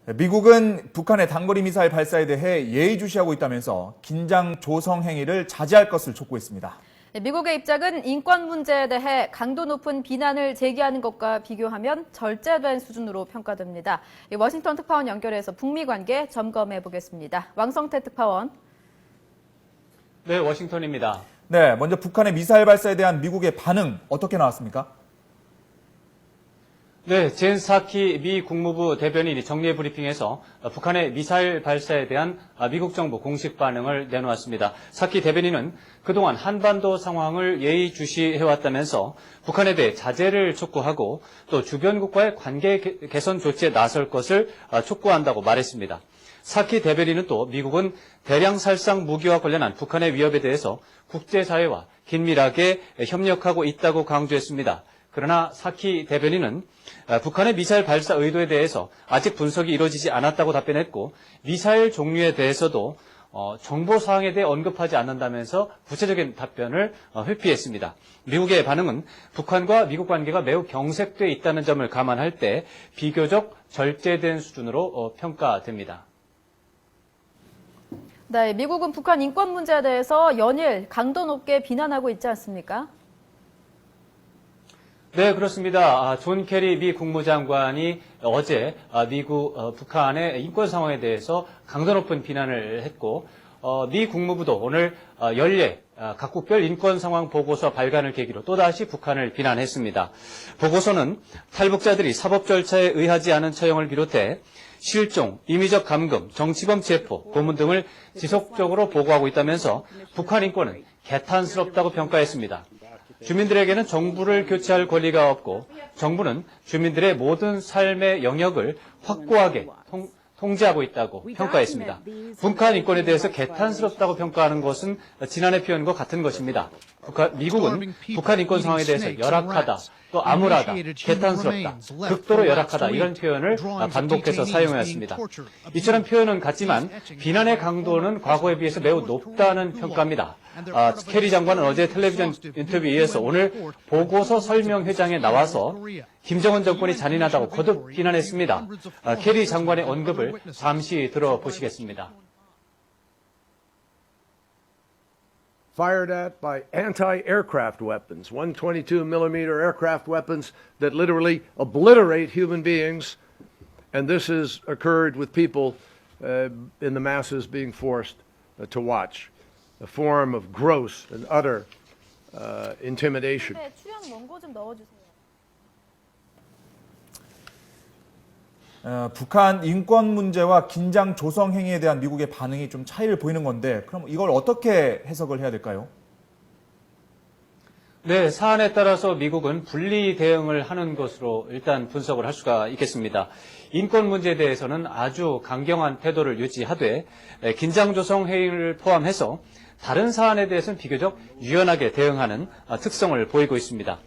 미국은 북한의 단거리 미사일 발사에 대해 예의주시하고 있다면서 긴장 조성 행위를 자제할 것을 촉구했습니다. 미국의 입장은 인권 문제에 대해 강도 높은 비난을 제기하는 것과 비교하면 절제된 수준으로 평가됩니다. 워싱턴 특파원 연결해서 북미 관계 점검해 보겠습니다. 왕성태 특파원. 네, 워싱턴입니다. 네, 먼저 북한의 미사일 발사에 대한 미국의 반응 어떻게 나왔습니까? 네, 젠 사키 미 국무부 대변인이 정례 브리핑에서 북한의 미사일 발사에 대한 미국 정부 공식 반응을 내놓았습니다. 사키 대변인은 그동안 한반도 상황을 예의주시해왔다면서 북한에 대해 자제를 촉구하고 또 주변국과의 관계 개선 조치에 나설 것을 촉구한다고 말했습니다. 사키 대변인은 또 미국은 대량 살상 무기와 관련한 북한의 위협에 대해서 국제사회와 긴밀하게 협력하고 있다고 강조했습니다. 그러나 사키 대변인은 북한의 미사일 발사 의도에 대해서 아직 분석이 이루어지지 않았다고 답변했고 미사일 종류에 대해서도 정보 사항에 대해 언급하지 않는다면서 구체적인 답변을 회피했습니다. 미국의 반응은 북한과 미국 관계가 매우 경색돼 있다는 점을 감안할 때 비교적 절제된 수준으로 평가됩니다. 네, 미국은 북한 인권 문제에 대해서 연일 강도 높게 비난하고 있지 않습니까? 네, 그렇습니다. 존 케리 미 국무장관이 어제 북한의 인권 상황에 대해서 강도 높은 비난을 했고, 미 국무부도 오늘 각국별 인권 상황 보고서 발간을 계기로 또다시 북한을 비난했습니다. 보고서는 탈북자들이 사법 절차에 의하지 않은 처형을 비롯해 실종, 임의적 감금, 정치범 체포, 고문 등을 지속적으로 보고하고 있다면서 북한 인권은 개탄스럽다고 평가했습니다. 주민들에게는 정부를 교체할 권리가 없고 정부는 주민들의 모든 삶의 영역을 확고하게 통제하고 있다고 평가했습니다. 북한 인권에 대해서 개탄스럽다고 평가하는 것은 지난해 표현과 같은 것입니다. 미국은 북한 인권 상황에 대해서 열악하다, 또 암울하다, 개탄스럽다, 극도로 열악하다 이런 표현을 반복해서 사용해왔습니다. 이처럼 표현은 같지만 비난의 강도는 과거에 비해서 매우 높다는 평가입니다. 케리 장관은 어제 텔레비전 인터뷰에 의해서 오늘 보고서 설명회장에 나와서 김정은 정권이 잔인하다고 거듭 비난했습니다. 케리 장관의 언급을 잠시 들어보시겠습니다. Fired at by anti-aircraft weapons, 122mm aircraft weapons that literally obliterate human beings. And this has occurred with people in the masses being forced to watch. A form of gross and utter intimidation. 네, 출연 원고 좀 넣어주세요. 북한 인권 문제와 긴장 조성 행위에 대한 미국의 반응이 좀 차이를 보이는 건데 그럼 이걸 어떻게 해석을 해야 될까요? 네, 사안에 따라서 미국은 분리 대응을 하는 것으로 일단 분석을 할 수가 있겠습니다. 인권 문제에 대해서는 아주 강경한 태도를 유지하되 긴장 조성 행위를 포함해서 다른 사안에 대해서는 비교적 유연하게 대응하는 특성을 보이고 있습니다.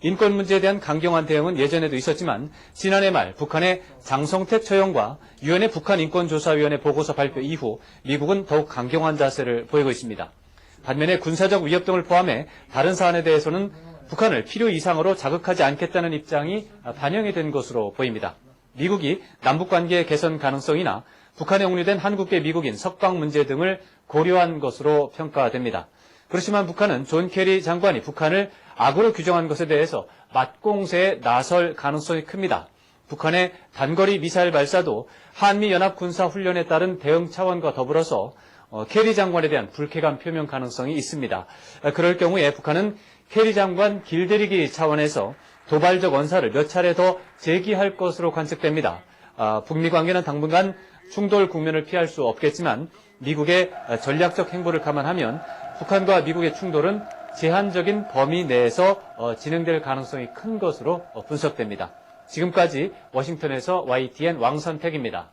인권 문제에 대한 강경한 대응은 예전에도 있었지만 지난해 말 북한의 장성택 처형과 유엔의 북한인권조사위원회 보고서 발표 이후 미국은 더욱 강경한 자세를 보이고 있습니다. 반면에 군사적 위협 등을 포함해 다른 사안에 대해서는 북한을 필요 이상으로 자극하지 않겠다는 입장이 반영이 된 것으로 보입니다. 미국이 남북관계 개선 가능성이나 북한에 옥류된 한국계 미국인 석방 문제 등을 고려한 것으로 평가됩니다. 그렇지만 북한은 존 케리 장관이 북한을 악으로 규정한 것에 대해서 맞공세에 나설 가능성이 큽니다. 북한의 단거리 미사일 발사도 한미연합군사훈련에 따른 대응 차원과 더불어서 케리 장관에 대한 불쾌감 표명 가능성이 있습니다. 그럴 경우에 북한은 케리 장관 길들이기 차원에서 도발적 언사를 몇 차례 더 제기할 것으로 관측됩니다. 북미 관계는 당분간 충돌 국면을 피할 수 없겠지만 미국의 전략적 행보를 감안하면 북한과 미국의 충돌은 제한적인 범위 내에서 진행될 가능성이 큰 것으로 분석됩니다. 지금까지 워싱턴에서 YTN 왕선택입니다.